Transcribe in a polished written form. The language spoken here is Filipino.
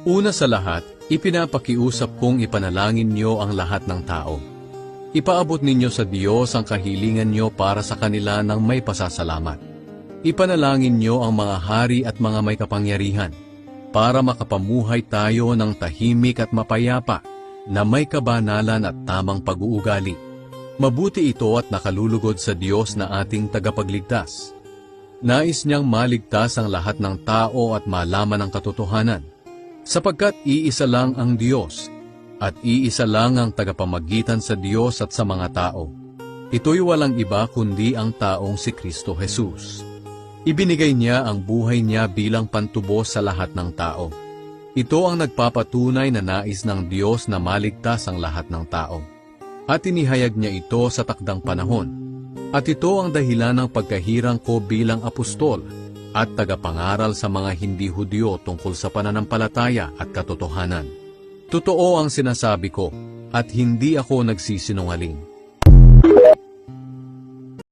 Una sa lahat, ipinapakiusap kong ipanalangin niyo ang lahat ng tao. Ipaabot ninyo sa Diyos ang kahilingan niyo para sa kanila ng may pasasalamat. Ipanalangin niyo ang mga hari at mga may kapangyarihan para makapamuhay tayo ng tahimik at mapayapa na may kabanalan at tamang pag-uugali. Mabuti ito at nakalulugod sa Diyos na ating tagapagligtas. Nais niyang maligtas ang lahat ng tao at malaman ang katotohanan, sapagkat iisa lang ang Diyos, at iisa lang ang tagapamagitan sa Diyos at sa mga tao. Ito'y walang iba kundi ang taong si Kristo Jesus. Ibinigay niya ang buhay niya bilang pantubos sa lahat ng tao. Ito ang nagpapatunay na nais ng Diyos na maligtas ang lahat ng tao. At inihayag niya ito sa takdang panahon. At ito ang dahilan ng pagkahirang ko bilang apostol at tagapangaral sa mga hindi Hudyo tungkol sa pananampalataya at katotohanan. Totoo ang sinasabi ko, at hindi ako nagsisinungaling.